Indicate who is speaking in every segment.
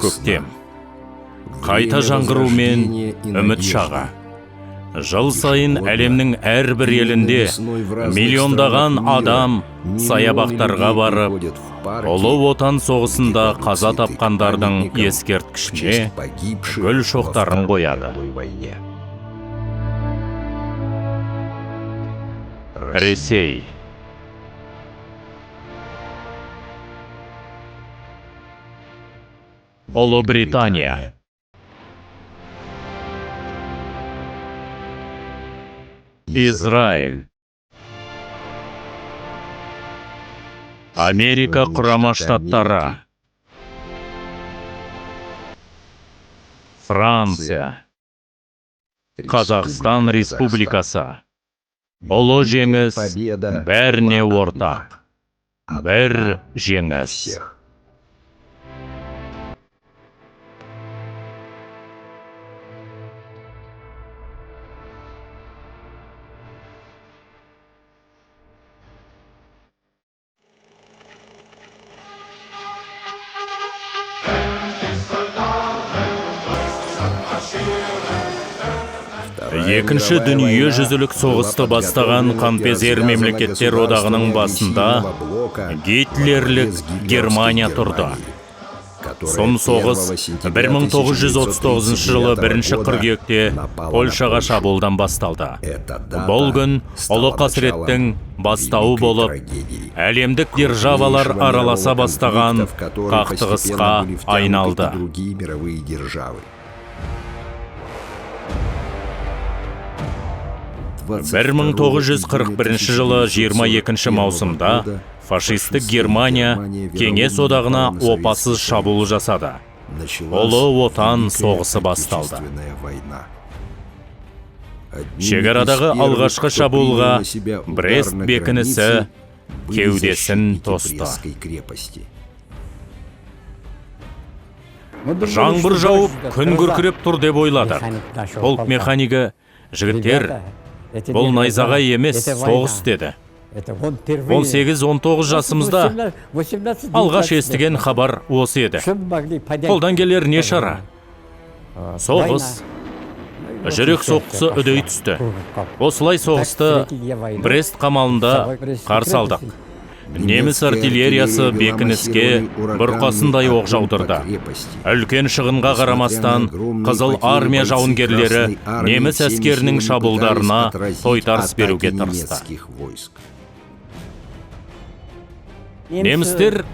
Speaker 1: Көктем. Қайта жаңғыру мен үміт шағы. Жыл сайын әлемнің әрбір елінде миллиондаған адам саябақтарға барып, Ұлы Отан соғысында қаза тапқандардың ескерткішіне гүл шоқтарын қояды. Ресей. Ұлыбритания. Израиль. Америка Құрама Штаттары. Франция. Қазақстан Республикасы. Ұлы жеңіс бәріне ортақ. Бір жеңіс. Екінші дүниежүзілік соғысты бастаған қанпезер мемлекеттер одағының басында Гитлерлік Германия тұрды. Сон соғыс 1939 жылы 1 қыркүйекте Польшаға шабуылдан басталды. Бұл күн ұлы қасіреттің бастауы болып, әлемдік державалар араласа бастаған қақтығысқа айналды. 1941 жылы 22 маусымда фашистік Германия Кеңес одағына опасыз шабуыл жасады. Ұлы Отан соғысы басталды. Шекарадағы алғашқы шабуылға Брест бекінісі кеудесін тосты. Жаңбыр жауып, күн күркіреп тұр деп ойладық. Полк механигі: жігіттер, бұл найзаға емес, соғыс деді. 18-19 жасымызда алғаш естіген хабар осы еді. Қолдан келер не шара? Соғыс. Жүрек соққысы үдей түсті. Осылай соғысты Брест қамалында қарсы алдық. Неміс артиллериясы бекініске бұрқасындай оқ жаудырды. Үлкен шығынға қарамастан, Қызыл армия жауынгерлері неміс әскерінің шабуылдарына тойтарыс беруге тырысты. Немістер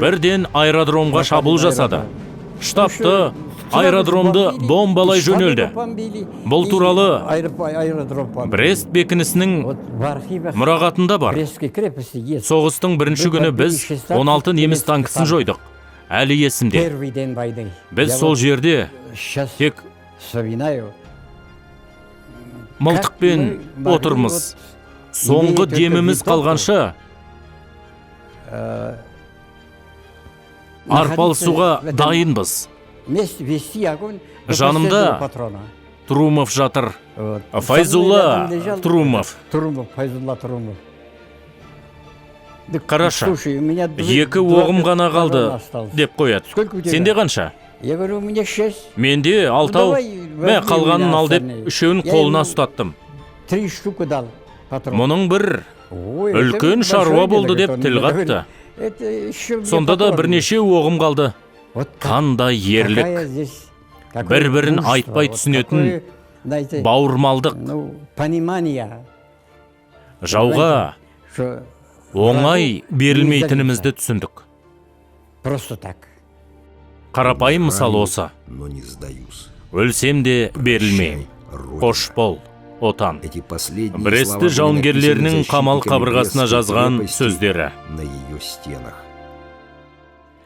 Speaker 1: бірден аэродромға шабуыл жасады. Штабты аэродромды бомбалай жөнелді. Бұл туралы Брест бекінісінің мұрағатында бар. Соғыстың бірінші күні біз 16 неміс танкісін жойдық. Әлі есімде. Біз сол жерде тек мылтықпен отырмыз. Соңғы деміміз қалғанша арпалысуға дайынбыз. Жанымда Трумов жатыр. Файзулла Трумов. Қараша, 2 оғым ғана қалды деп қояды. Сенде қанша? Менде 6. Мә қалғанын ал деп 3-ін қолына ұстаттым. Мұның бір үлкен шаруа болды деп тіл қатты. Сонда да бірнеше оғым қалды. Қандай ерлік, бір-бірін айтпай түсінетін бауырмалдық. Жауға оңай берілмейтінімізді түсіндік. Қарапайым мысал осы: өлсем де берілмейм. Қош бол, отан. Брестті жауынгерлерінің қамал қабырғасына жазған сөздері.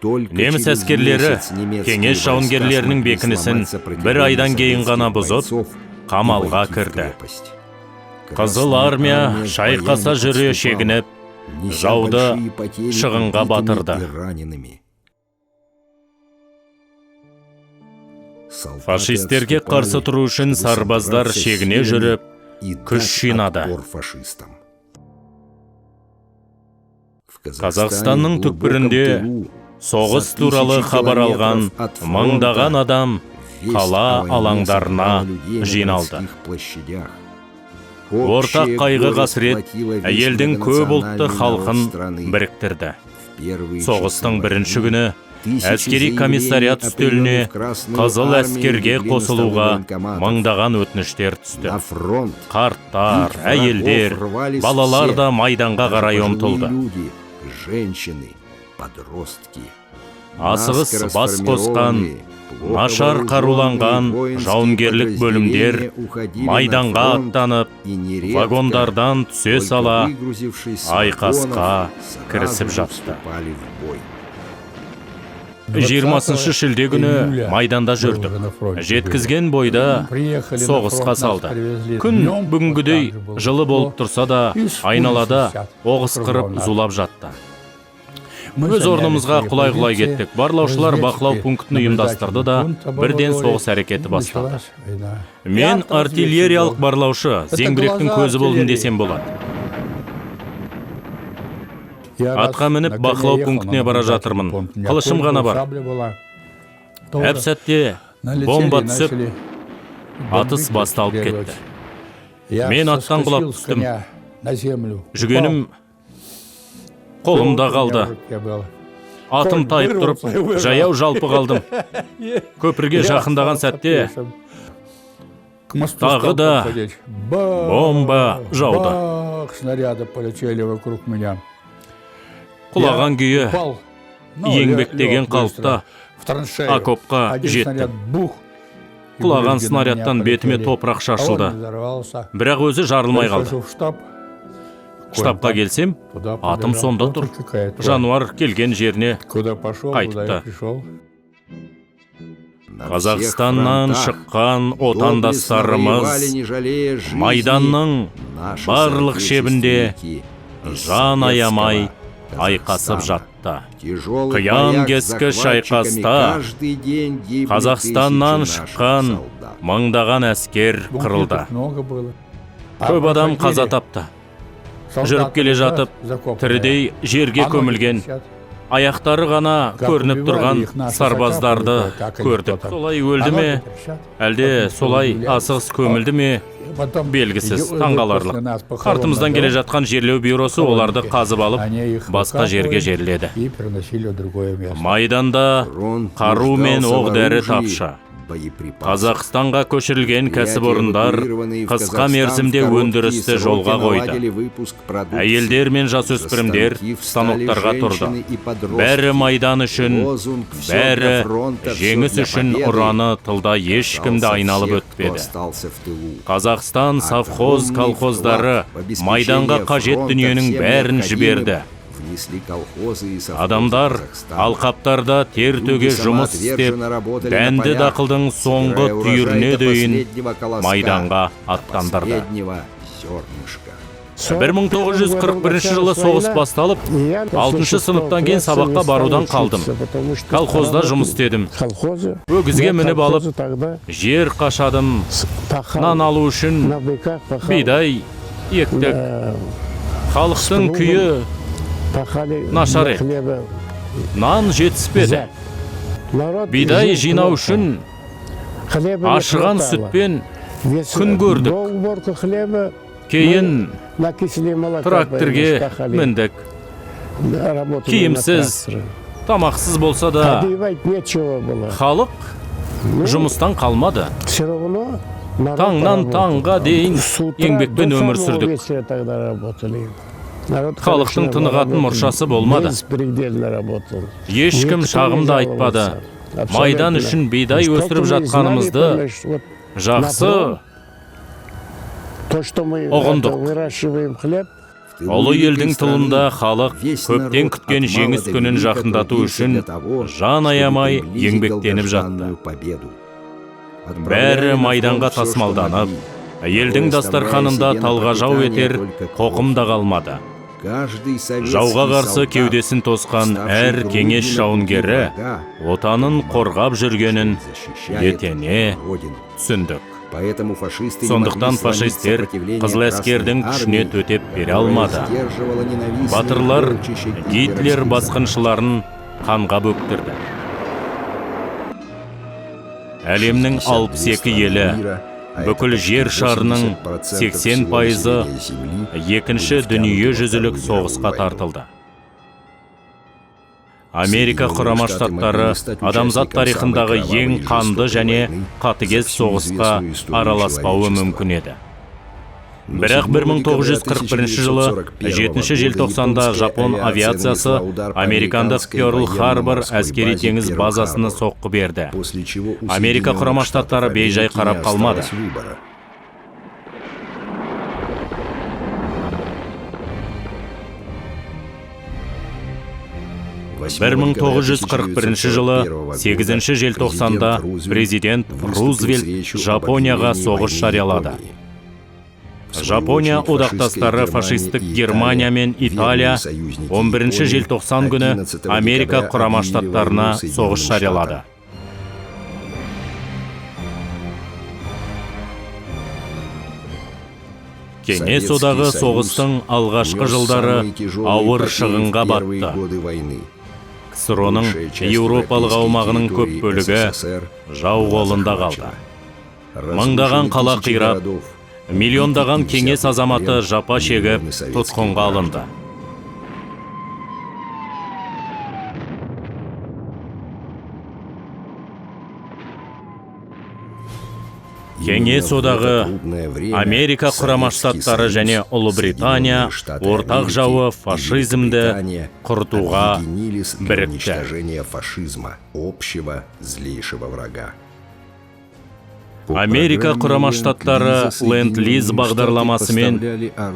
Speaker 1: Неміс әскерлері Кеңес жауынгерлерінің бекінісін 1 айдан кейін ғана бұзып, қамалға кірді. Қызыл армия шайқаса жүре шегініп, жауды шығынға батырды. Фашистерге қарсы тұру үшін сарбаздар шегіне жүріп, күш жинады. Қазақстанның түкпірінде Соғыс туралы хабар алған мыңдаған адам қала алаңдарына жиналды. Ортақ қайғы қасірет әйелдің көп ұлтты халқын біріктірді. Соғыстың бірінші күні әскери комиссариат үстеліне қызыл әскерге қосылуға мыңдаған өтініштер түсті. Қарттар, әйелдер, балалар да майданға қарай ұмтылды. Асығыс бас қосқан, нашар қаруланған жауынгерлік бөлімдер майданға аттанып, вагондардан түсе сала айқасқа кірісіп жатты. 20 шілде күні майданда жүрдік. Жеткізген бойда соғысқа салды. Күн бүгінгідей жылы болып тұрса да, айналада оғыс қырып зулап жатты. Өз орнымызға құлай-құлай кеттік. Барлаушылар бақылау пунктін ұйымдастырды да, бірден соғыс әрекеті басталды. Мен артиллериялық барлаушы, зеңбіректің көзі болдым десем болады. Атқа мініп бақылау пунктіне бара жатырмын. Қылышым ғана бар. Әп сәтте бомба түсіп, атыс басталып кетті. Мен аттан құлап түстім. Жүгенім қолымда қалды. Атым тайып тұрып, жаяу жалпы қалдым. Көпірге жақындаған сәтте тағы да бомба жауды. Құлаған күйі еңбектеген қалыпта окопқа жетті. Құлаған снарядтан бетіме топырақ шашылды. Бірақ өзі жарылмай қалды. Штабқа келсем, атым сонда тұр. Жануар келген жеріне қайтыпты. Қазақстаннан шыққан отандастарымыз майданның барлық шебінде жан аямай айқасып жатты. Қиян кескі шайқаста Қазақстаннан шыққан мыңдаған әскер қырылды. Көп адам қаза тапты. Жүріп келе жатып, тірідей жерге көмілген, аяқтары ғана көрініп тұрған сарбаздарды көрдік. Солай өлді ме, әлде солай асығыс көмілді ме, белгісіз, таңғаларлық. Артымыздан келе жатқан жерлеу бюросы оларды қазып алып, басқа жерге жерледі. Майданда қару мен оқ-дәрі тапшы. Қазақстанға көшірілген кәсіпорындар қысқа мерзімде өндірісті жолға қойды. Әйелдер мен жасөспірімдер станоктарға тұрды. Бәрі майдан үшін, бәрі жеңіс үшін ұраны тылда ешкімді айналып өтпеді. Қазақстан совхоз колхоздары майданға қажет дүниенің бәрін жіберді. Адамдар алқаптарда тер төге жұмыс істеп, дәнді дақылдың соңғы түйіріне дейін майданға аттандырды. 1941 жылы соғыс басталып, 6 сыныптан кейін сабаққа барудан қалдым. Колхозда жұмыс істедім. Өгізге мініп алып, жер қашадым. Нан алу үшін бидай ектік. Халықтың күйі нашар еді. Нан жетіспеді. Бидай жинау үшін ашыған сүтпен күн көрдік. Кейін тракторге міндік. Киімсіз, тамақсыз болса да, халық жұмыстан қалмады. Таңнан таңға дейін еңбекпен өмір сүрдік. Халықтың тынығатын мұршасы болмады. Ешкім шағымды айтпады. Майдан үшін бидай өсіріп жатқанымызды жақсы ұғындық. Ұлы елдің тылында халық көптен күткен жеңіс күнін жақындату үшін жан аямай еңбектеніп жатты. Бәрі майданға тасымалданып, елдің дастарханында талғажау етер қоқым да қалмады. Жауға қарсы кеудесін тосқан әр кеңес жауынгері отанын қорғап жүргенін етене түсіндік. Сондықтан фашистер қызыл әскердің күшіне төтеп бере алмады. Батырлар Гитлер басқыншыларын қанға бөктірді. Әлемнің 62 елі, бүкіл жер шарының 80% екінші дүниежүзілік соғысқа тартылды. Америка Құрама Штаттары адамзат тарихындағы ең қанды және қатыгез соғысқа араласпауы мүмкін еді. Бірақ 1941 жылы 7 желтоқсанда Жапон авиациясы американдық Пёрл-Харбор әскери теңіз базасына соққы берді. Америка Құрама Штаттары бейжай қарап қалмады. 1941 жылы 8 желтоқсанда президент Рузвельт Жапонияға соғыс жариялады. Жапония одақтастары фашистік Германия мен Италия 11 желтоқсан күні Америка Құрама Штаттарына соғыс жариялады. Кеңес одағы соғыстың алғашқы жылдары ауыр шығынға батты. КСРО-ның Еуропалық аумағының көп бөлігі жау қолында қалды. Мыңдаған қала қирап, миллиондаған кеңес азаматы жапа шегіп тұтқынға алынды. Кеңес одағы, Америка Құрама Штаттары және Ұлыбритания ортақ жауы фашизмді құртуға бірікті. Америка Құрама Штаттары Ленд-лиз бағдарламасымен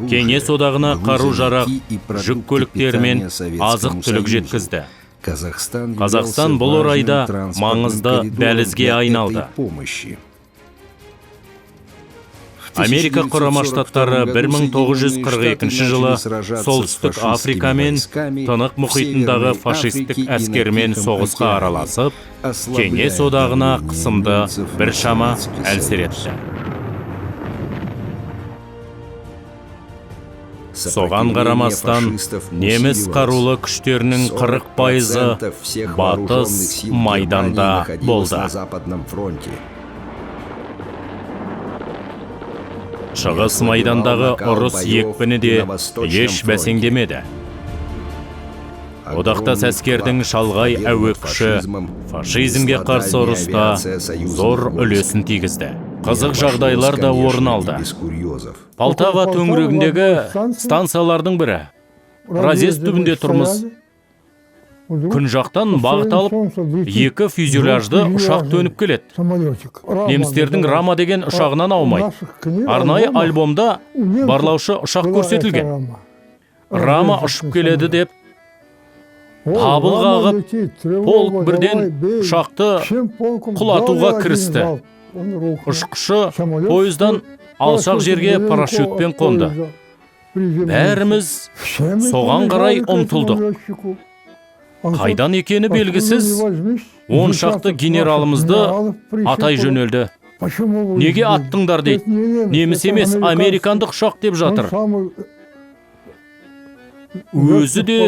Speaker 1: Кеңес одағына қару-жарақ, жүк көліктері мен азық-түлік жеткізді. Қазақстан бұл орайда маңызды дәлізге айналды. Америка Құрама Штаттары 1942 жылы Солтүстік Африка мен Тынық мұхитындағы фашистік әскермен соғысқа араласып, Кеңес одағына қысымды біршама әлсер етті. Соған қарамастан, неміс қарулы күштерінің 40% батыс майданда болды. Шығыс майдандағы ұрыс екпіні де еш бәсеңдемеді. Одақтас әскердің шалғай әуе күші фашизмге қарсы ұрыста зор үлесін тигізді. Қызық жағдайлар да орын алды. Полтава төңірегіндегі станциялардың бірі. Разъезд түбінде тұрмыз. Күн жақтан бағыт алып, 2 фюзеляжды ұшақ төніп келеді. Немістердің Рама деген ұшағынан аумайды. Арнайы альбомда барлаушы ұшақ көрсетілген. Рама ұшып келеді деп, қабыл қағып, полк бірден ұшақты құлатуға кірісті. Ұшқышы пойыздан алшақ жерге парашютпен қонды. Бәріміз соған қарай ұмтылдық. Қайдан екені белгісіз, 10 шақты генералымызды атай жөнелді. Неге аттыңдар дейді? Неміс емес, американдық ұшақ деп жатыр. Өзі де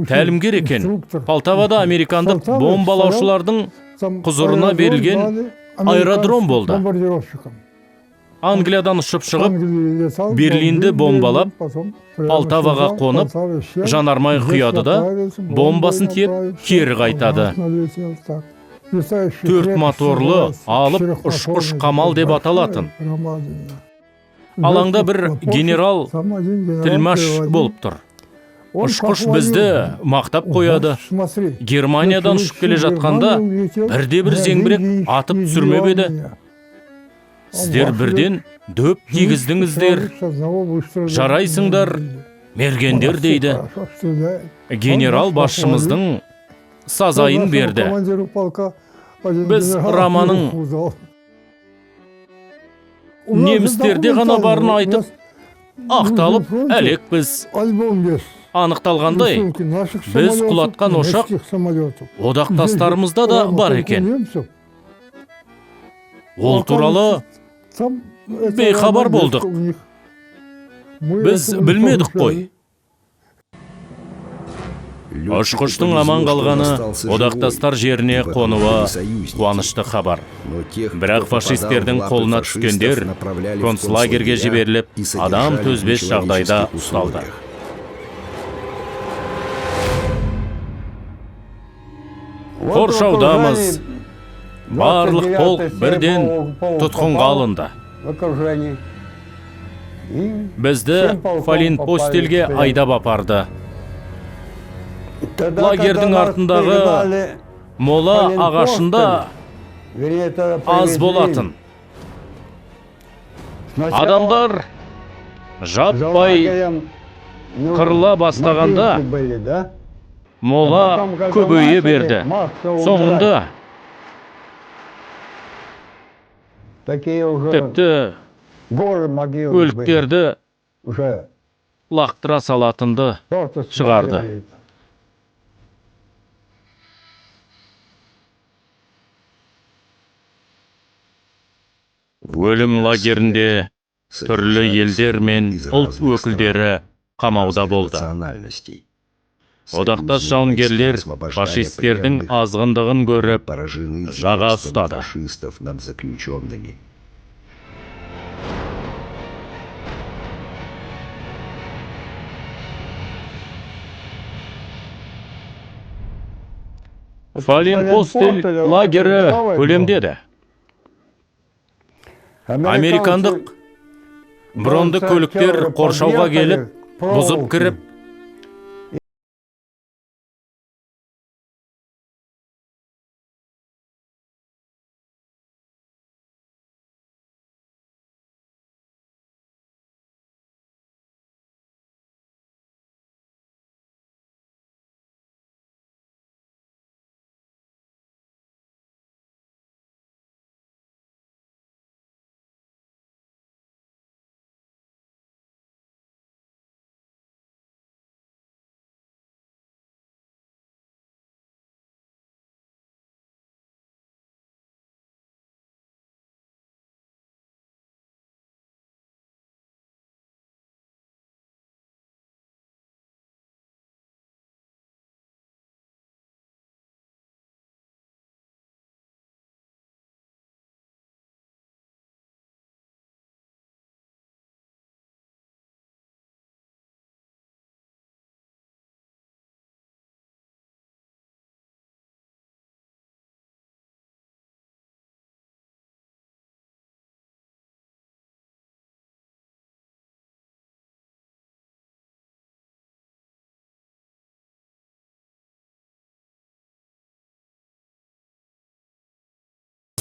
Speaker 1: тәлімгер екен. Полтавада американдық бомбалаушылардың құзырына берілген аэродром болды. Англиядан ұшып шығып, Берлинді бомбалап, Полтаваға қонып, жанармай құяды да, бомбасын тиеп, кері қайтады. 4 моторлы алып ұшқыш қамал деп аталатын. Алаңда бір генерал тілмаш болып тұр. Ұшқыш бізді мақтап қояды. Германиядан ұшып келе жатқанда, бірде-бір зеңбірек атып түсірмеп еді. Сіздер бірден дөп тигіздіңіздер, жарайсыңдар, мергендер дейді. Генерал басшымыздың сазайын берді. Біз Раманың немістерде ғана барын айтып, ақталып әлекпіз. Анықталғандай, біз құлатқан ұшақ одақтастарымызда да бар екен. Ол туралы бейхабар болдық. Біз білмедік қой. Ұшқыштың аман қалғаны одақтастар жеріне қонуы қуанышты хабар. Бірақ фашистердің қолына түскендер концлагерге жіберіліп, адам төзбес жағдайда ұсталды. Қоршаудамыз. Барлық полк бірден тұтқынға алынды. Бізді Фалинпостельге айдап апарды. Лагердің артындағы мола ағашында аз болатын. Адамдар жаппай қырыла бастағанда мола көбейе берді. Соңында тіпті өліктерді лақтыра салатынды шығарды. Өлім лагерінде түрлі елдер мен ұлт өкілдері қамауда болды. Одақтас жауынгерлер фашистердің азғындығын көріп, жаға ұстады. Фалинпостель лагері көлемдеді. Американдық бронды көліктер қоршауға келіп, бұзып кіріп,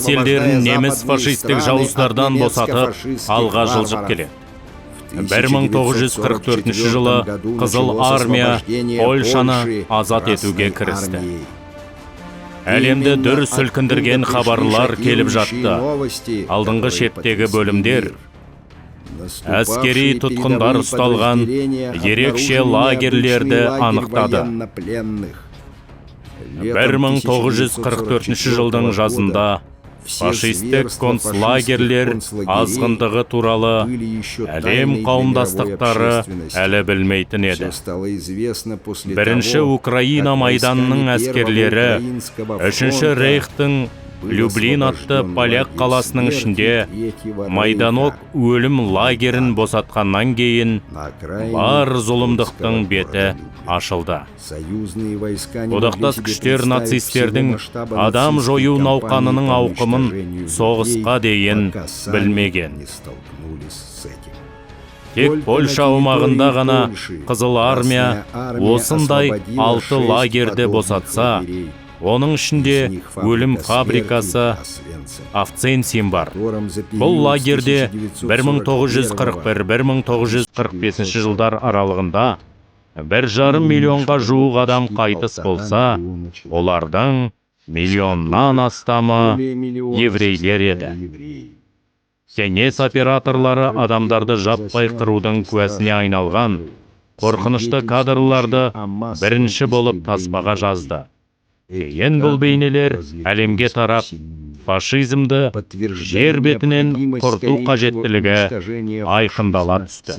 Speaker 1: селдерін неміс фашистік жауыздардан босатып, алға жылжып келеді. 1944 жылы Қызыл армия Польшаны азат етуге кірісті. Әлемді дүр сілкіндірген хабарлар келіп жатты. Алдыңғы шеттегі бөлімдер әскери тұтқындар ұсталған ерекше лагерлерді анықтады. 1944 жылдың жазында фашистік концлагерлер азғындығы туралы әлем қауымдастықтары әлі білмейтін еді. Бірінші Украина майданының әскерлері 3-ші рейхтің Люблин атты поляк қаласының ішінде Майданок өлім лагерін босатқаннан кейін бар зұлымдықтың беті ашылды. Одақтас күштер нацистердің адам жою науқанының ауқымын соғысқа дейін білмеген. Тек Польша аумағында ғана Қызыл армия осындай 6 лагерді босатса, оның ішінде өлім фабрикасы Авценсим бар. Бұл лагерде 1941-1945 жылдар аралығында 1,5 миллионға жуық адам қайтыс болса, олардың миллионнан астамы еврейлер еді. Кеңес операторлары адамдарды жаппай қырудың куәсіне айналған қорқынышты кадрларды бірінші болып таспаға жазды. Кейін бұл бейнелер әлемге тарап, фашизмді жер бетінен құрту қажеттілігі айқындала түсті.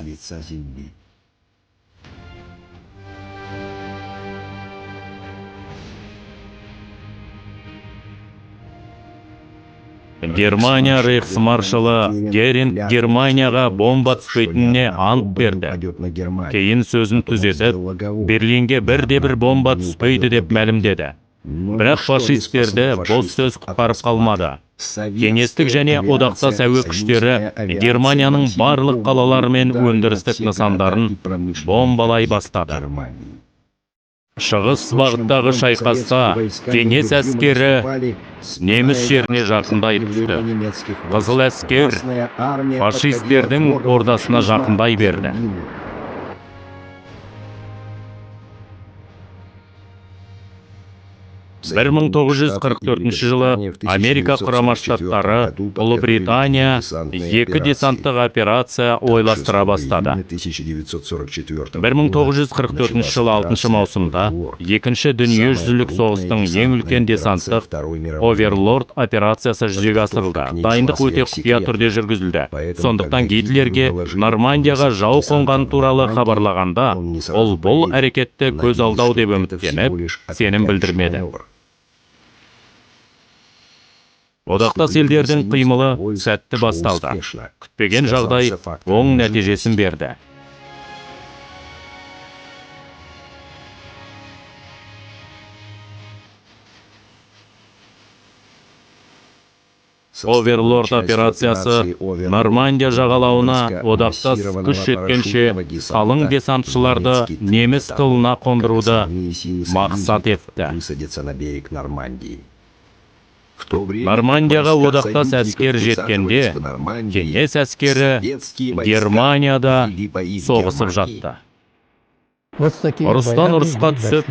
Speaker 1: Германия рейхсмаршалы Геринг Германияға бомба түспейтініне ант берді. Кейін сөзін түзетіп, Берлинге бірде-бір бомба түспейді деп мәлімдеді. Бірақ фашистерді бос сөз құтқарып қалмады. Кеңестік және одақтас әуе күштері Германияның барлық қалалары мен өндірістік нысандарын бомбалай бастады. Шығыс бағыттағы шайқаста кеңес әскері неміс жеріне жақындай түсті. Қызыл әскер фашистердің ордасына жақындай берді. 1944 жылы Америка құрама штаттары Ұлыбритания екі десанттық операция ойластыра бастады. 1944 жылы 6 маусымда екінші дүниежүзілік соғыстың ең үлкен десанттық Оверлорд операциясы жүзеге асырылды. Дайындық өте құпия түрде жүргізілді. Сондықтан Гитлерге Нормандияға жау қонған туралы хабарлағанда, ол бұл әрекетті көз алдау деп үміттеніп, сенім білдірмеді. Одақтас елдердің қимылы сәтті басталды. Күтпеген жағдай оң нәтижесін берді. Оверлорд операциясы Нормандия жағалауына одақтас күш жеткенше қалың десантшыларды неміс тылына қондыруды мақсат етті. Нормандияға одақтас әскер жеткенде, кеңес әскері Германияда соғысып жатты. Ұрыстан ұрысқа түсіп,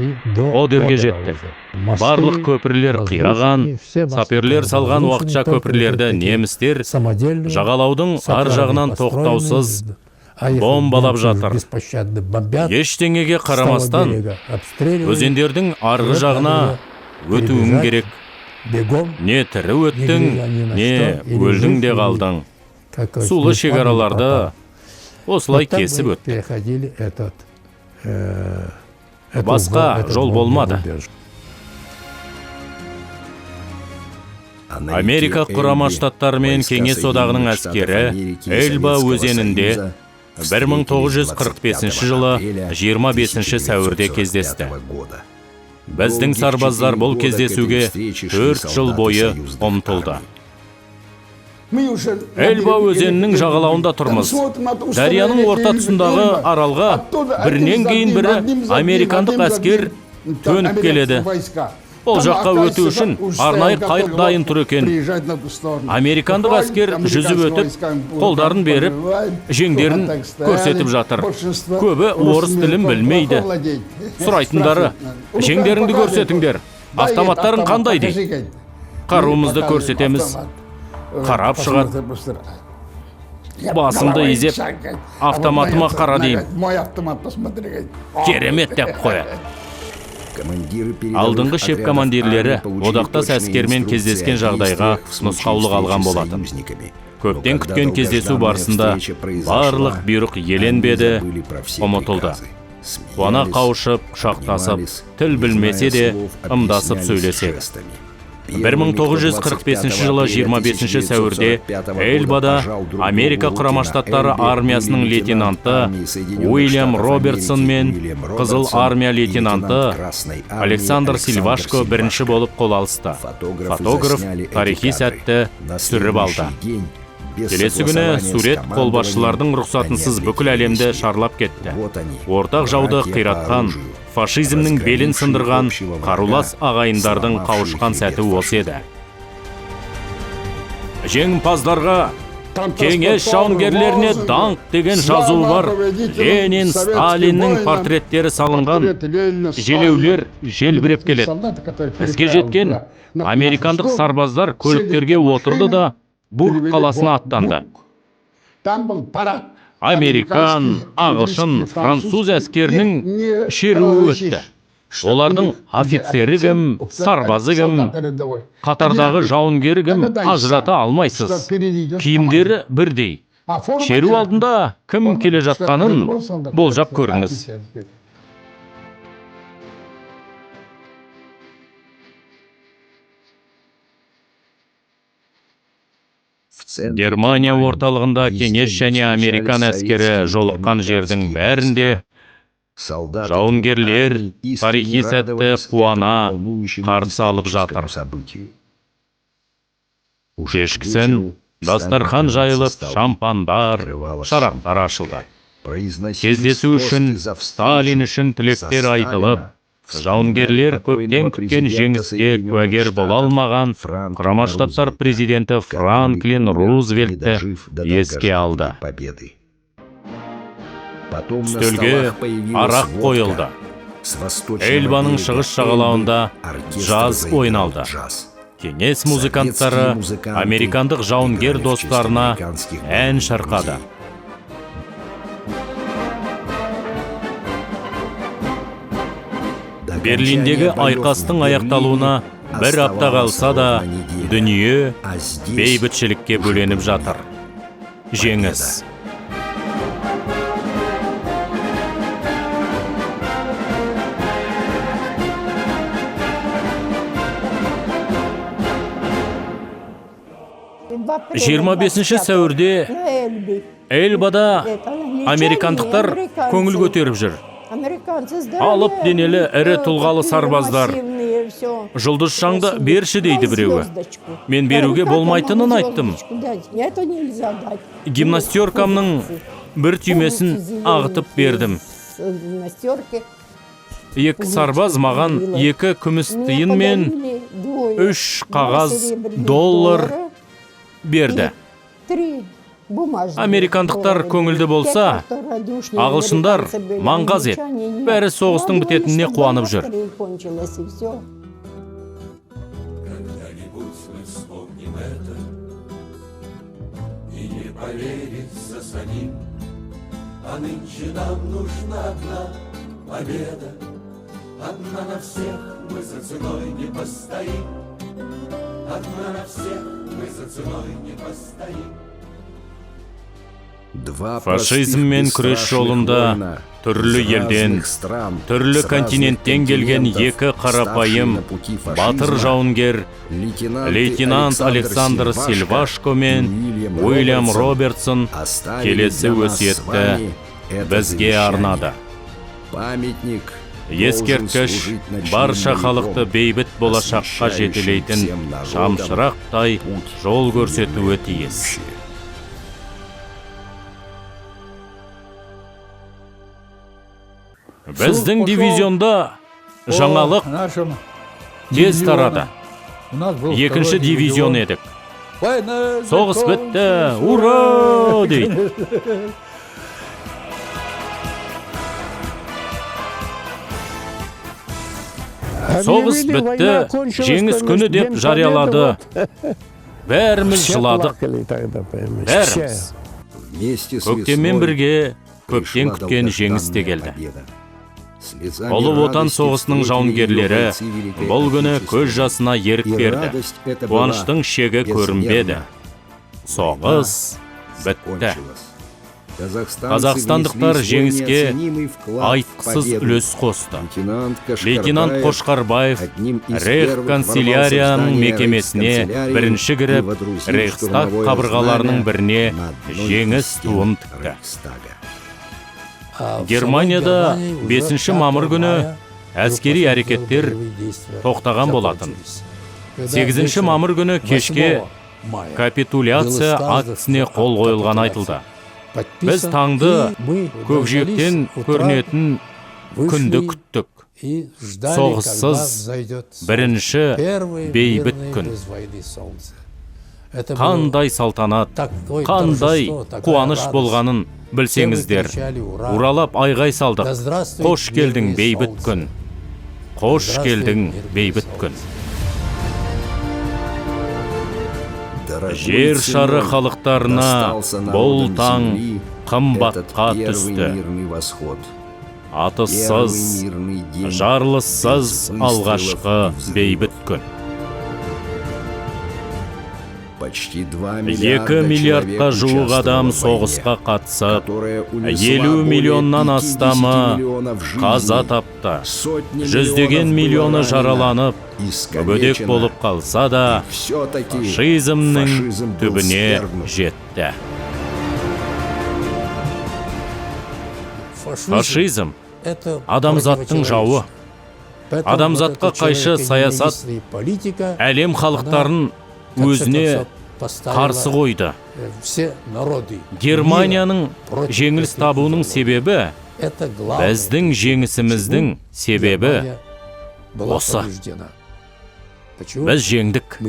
Speaker 1: Одерге жетті. Барлық көпірлер қираған, саперлер салған уақытша көпірлерді немістер жағалаудың ар жағынан тоқтаусыз бомбалап жатыр. Ештеңеге қарамастан, өзендердің арғы жағына өтуің керек. Не тірі өттің, не өлдің де қалдың. Сулы шекараларды осылай кесіп өтті. Басқа жол болмады. Америка құрама штаттары мен Кеңес одағының әскері Эльба өзенінде 1945 жылы 25 сәуірде кездесті. Біздің сарбаздар бұл кездесуге 4 жыл бойы ұмтылды. Эльба өзенінің жағалауында тұрмыз. Дарияның орта тұсындағы аралға бірінен кейін бірі американдық әскер төніп келеді. Ол жаққа өту үшін арнайы қайық дайын тұр екен. Американдық әскер жүзіп өтіп, қолдарын беріп, жеңдерін көрсетіп жатыр. Көбі орыс тілін білмейді. Сұрайтындары, жеңдеріңді көрсетіңдер. Автоматтарын қандай дейді? Қаруымызды көрсетеміз. Қарап шығады. Басымды изеп, автоматыма қара деймін. Керемет деп қояды. Алдыңғы шеп командирлері одақтас әскермен кездескен жағдайға нұсқаулық алған болатын. Көптен күткен кездесу барысында барлық бұйрық еленбеді, ұмытылды. Қуана қауышып, құшақтасып, тіл білмесе де ымдасып сөйлеседі. 1945 жылы 25 сәуірде Эльбада Америка құрама штаттары армиясының лейтенанты Уильям Робертсон мен Қызыл армия лейтенанты Александр Сильвашко бірінші болып қол алысты. Фотограф тарихи сәтті түсіріп алды. Келесі күні сурет қолбасшылардың рұқсатынсыз бүкіл әлемді шарлап кетті. Ортақ жауды қиратқан, фашизмнің белін сындырған қарулас ағайындардың қауышқан сәті осы еді. Жеңімпаздарға кеңес жауынгерлеріне даңқ деген жазуы бар. Ленин, Сталиннің портреттері салынған желеулер желбіреп келеді. Бізге жеткен американдық сарбаздар көліктерге отырды да Бург қаласына аттанды. Американ, ағылшын, француз әскерінің шеруі өтті. Олардың офицері кім, сарбазы кім, қатардағы жауынгері кім ажырата алмайсыз. Киімдері бірдей. Шеру алдында кім келе жатқанын болжап көріңіз. Германия орталығында кеңес және американ әскері жолыққан жердің бәрінде жауынгерлер тарихи сәтті қуана қарсы алып жатыр. Кешкісін дастархан жайылып, шампандар, шарақтар ашылды. Кездесу үшін, Сталин үшін тілектер айтылып, жауынгерлер көптен күткен жеңіске куәгер бола алмаған Құрама Штаттар президенті Франклин Рузвельтті еске алды. Үстелге арақ қойылды. Эльбаның шығыс жағалауында джаз ойналды. Кеңес музыканттары американдық жауынгер достарына ән шырқады. Берлиндегі айқастың аяқталуына бір апта қалса да, дүние бейбітшілікке бөленіп жатыр. Жеңіс. Жиырма 25 сәуірде Эльбада американдықтар көңіл көтеріп жүр. Алып денелі ірі тұлғалы сарбаздар. Жұлдыз шаңды берші дейді біреуі. Мен беруге болмайтынын айттым. Гимнастеркамның бір түймесін ағытып бердім. Екі сарбаз маған 2 күміс тиын мен 3 қағаз $1 берді. Американдықтар көңілді болса, ағылшындар маңғаз ет. Бәрі соғыстың бітетініне қуанып жүр. Фашизммен күрес жолында түрлі елден, түрлі континенттен келген 2 қарапайым батыр жауынгер лейтенант Александр Сильвашко мен Уильям Робертсон келесі өсиетті бізге арнады. Ескерткіш барша халықты бейбіт болашаққа жетелейтін шамшырақтай жол көрсетуі тиіс. Біздің дивизионда жаңалық тез тарады. 2-ші дивизион едік. Соғыс бітті, ура! дейді. Соғыс бітті, жеңіс күні деп жариялады. Бәріміз жыладық. Бәріміз. Көктеммен бірге көптен күткен жеңіс те келді. Ұлы Отан соғысының жауынгерлері бұл күні көз жасына ерік берді. Қуаныштың шегі көрінбеді. Соғыс бітті. Қазақстандықтар жеңіске айтқысыз үлес қосты. Лейтенант Қошқарбаев Рейх канцелярияның мекемесіне бірінші кіріп, Рейхстаг қабырғаларының біріне жеңіс туын тікті. Германияда 5 мамыр күні әскери әрекеттер тоқтаған болатын. 8 мамыр күні кешке капитуляция актісіне қол қойылған айтылды. Біз таңды көкжиектен көрінетін күнді күттік. Соғыссыз бірінші бейбіт күн. Қандай салтанат, қандай қуаныш болғанын білсеңіздер. Уралап айғай салдық. Қош келдің бейбіт күн. Қош келдің бейбіт күн. Жер шары халықтарына бұл таң қымбатқа түсті. Атыссыз, жарлыссыз алғашқы бейбіт күн. 2 миллиардқа жуық адам соғысқа қатысып, 50 миллионнан астамы қаза тапты. Жүздеген миллионы жараланып, мүгедек болып қалса да, фашизмнің түбіне жетті. Фашизм адамзаттың жауы. Адамзатқа қайшы саясат әлем халықтарын өзіне қарсы қойды. Германияның жеңіліс табуының себебі, біздің жеңісіміздің себебі осы. Біз жеңдік.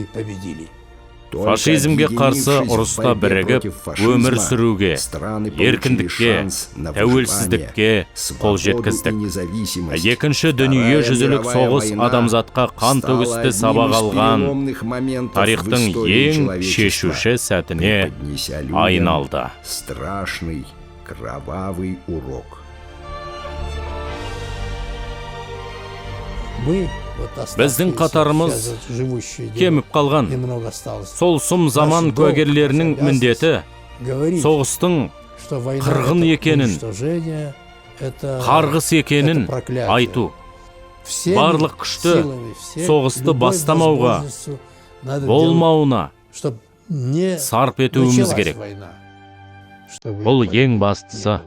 Speaker 1: Фашизмге қарсы ұрыста бірігіп, өмір сүруге, еркіндікке, тәуелсіздікке қол жеткіздік. Екінші дүниежүзілік соғыс адамзатқа қан төгісті сабақ алған, тарихтың ең шешуші сәтіне айналды.
Speaker 2: Страшный, кровавый урок.
Speaker 1: Біздің қатарымыз кеміп қалған. Сол сұм заман куәгерлерінің міндеті соғыстың қырғын екенін, қарғыс екенін айту. Барлық күшті соғысты бастамауға, болмауына сарп етуіміз керек. Бұл ең бастысы.